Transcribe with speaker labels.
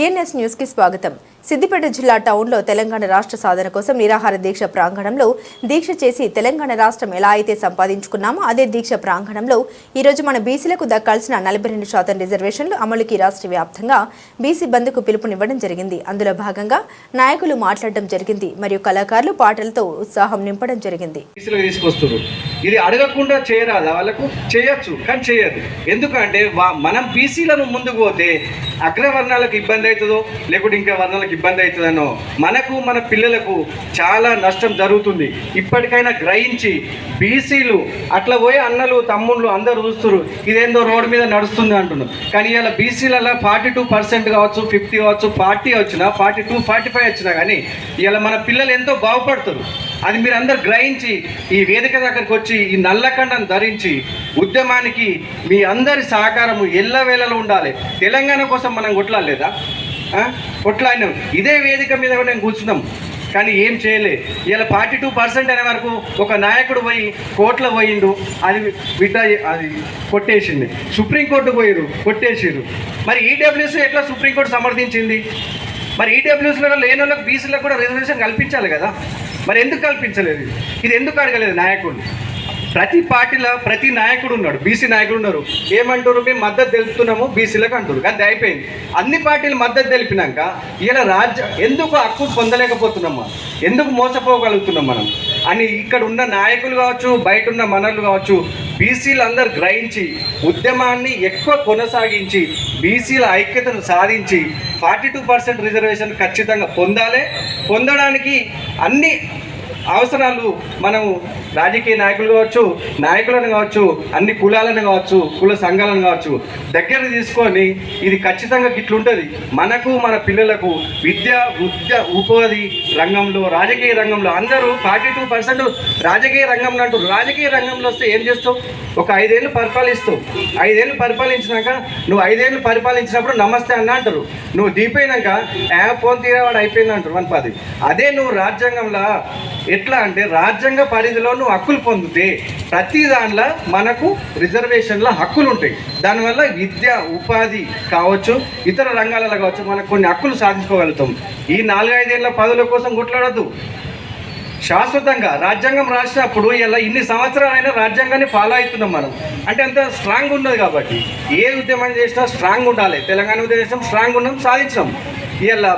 Speaker 1: TNS news కి స్వాగతం. సిద్దిపేట జిల్లా టౌన్లో తెలంగాణ రాష్ట్ర సాధన కోసం నిరాహార దీక్ష ప్రాంగణంలో దీక్ష చేసి తెలంగాణ రాష్ట్రం ఎలా అయితే సంపాదించుకున్నామో అదే దీక్ష ప్రాంగణంలో ఈరోజు మన బీసీలకు దక్కాల్సిన 42% రిజర్వేషన్లు అమలుకి రాష్ట్ర వ్యాప్తంగా బీసీ బంద్కు పిలుపునివ్వడం జరిగింది. అందులో భాగంగా నాయకులు మాట్లాడడం జరిగింది మరియు కళాకారులు పాటలతో ఉత్సాహం నింపడం జరిగింది.
Speaker 2: ఇది అడగకుండా చేయరాదా? వాళ్ళకు చేయొచ్చు, కానీ చేయదు. ఎందుకంటే మనం బీసీలను ముందుకు పోతే అగ్రవర్ణాలకు ఇబ్బంది అవుతుందో లేకుంటే ఇంకా వర్ణాలకు ఇబ్బంది అవుతుందనో మనకు మన పిల్లలకు చాలా నష్టం జరుగుతుంది. ఇప్పటికైనా గ్రహించి బీసీలు అట్లా పోయి అన్నలు తమ్ముళ్ళు అందరూ చూస్తున్నారు, ఇదేందో రోడ్డు మీద నడుస్తుంది అంటున్నారు. కానీ ఇలా బీసీలలో 42% కావచ్చు, 50 కావచ్చు, 40 వచ్చినా 42, 45 వచ్చినా కానీ ఇలా మన పిల్లలు ఎంతో బాగుపడుతారు. అది మీరు అందరు గ్రహించి ఈ వేదిక దగ్గరికి వచ్చి ఈ నల్లకండను ధరించి ఉద్యమానికి మీ అందరి సహకారము ఎల్లవేళలో ఉండాలి. తెలంగాణ కోసం మనం కొట్లాడలేదా? కొట్లాడినాం. ఇదే వేదిక మీద కూడా నేను కూర్చున్నాం, కానీ ఏం చేయలే. ఇలా 42% అనే వరకు ఒక నాయకుడు పోయి కోర్టులో పోయిండు, అది అది కొట్టేసింది. సుప్రీంకోర్టు పోయిరు, కొట్టేసిరు. మరి ఈడబ్ల్యూసీ ఎట్లా సుప్రీంకోర్టు సమర్థించింది? మరి ఈడబ్ల్యూసీలో లేని వాళ్ళకి బీసీలకు కూడా రిజర్వేషన్ కల్పించాలి కదా. మరి ఎందుకు కల్పించలేదు? ఇది ఎందుకు అడగలేదు నాయకుడు? ప్రతి పార్టీలో ప్రతి నాయకుడు ఉన్నాడు, బీసీ నాయకుడు ఉన్నారు. ఏమంటారు? మేము మద్దతు తెలుపుతున్నాము బీసీలకు అంటారు. అది అయిపోయింది. అన్ని పార్టీలు మద్దతు తెలిపినాక ఇలా ఎందుకు హక్కు పొందలేకపోతున్నాం, ఎందుకు మోసపోగలుగుతున్నాం మనం అని ఇక్కడ ఉన్న నాయకులు కావచ్చు, బయట ఉన్న మనలు కావచ్చు, బీసీలు అందరూ గ్రహించి ఉద్యమాన్ని ఎక్కువ కొనసాగించి బీసీల ఐక్యతను సాధించి 42% రిజర్వేషన్ ఖచ్చితంగా పొందడానికి అన్ని అవసరాలు మనము రాజకీయ నాయకులు కావచ్చు, నాయకులను కావచ్చు, అన్ని కులాలను కావచ్చు, కుల సంఘాలను కావచ్చు దగ్గర తీసుకొని ఇది ఖచ్చితంగా ఇట్లుంటుంది. మనకు మన పిల్లలకు విద్య ఉపాధి రంగంలో, రాజకీయ రంగంలో అందరూ 42% రాజకీయ రంగంలో అంటారు. రాజకీయ రంగంలో వస్తే ఏం చేస్తావు? ఒక 5 ఏళ్ళు పరిపాలిస్తావు. 5 ఏళ్ళు పరిపాలించినాక నువ్వు 5 ఏళ్ళు పరిపాలించినప్పుడు నమస్తే అన్న అంటారు. నువ్వు దిగిపోయినాక ఫోన్ తీరేవాడు అయిపోయింది అంటారు 110. అదే నువ్వు రాజ్యాంగంలో ఎట్లా అంటే రాజ్యాంగ పరిధిలో నువ్వు హక్కులు పొందితే ప్రతి దానిలో మనకు రిజర్వేషన్లో హక్కులు ఉంటాయి. దానివల్ల విద్య ఉపాధి కావచ్చు, ఇతర రంగాలలో కావచ్చు, మనకు కొన్ని హక్కులు సాధించుకోగలుగుతాం. ఈ 4-5 ఏళ్ళ పదవుల కోసం కొట్లాడద్దు. శాశ్వతంగా రాజ్యాంగం రాసినప్పుడు ఇలా ఇన్ని సంవత్సరాలైనా రాజ్యాంగాన్ని ఫాలో అవుతున్నాం మనం. అంటే అంత స్ట్రాంగ్ ఉన్నది కాబట్టి ఏ ఉద్యమం చేసినా స్ట్రాంగ్ ఉండాలి. తెలంగాణ ఉద్యమం స్ట్రాంగ్ ఉన్నాం, సాధించాం. ఇలా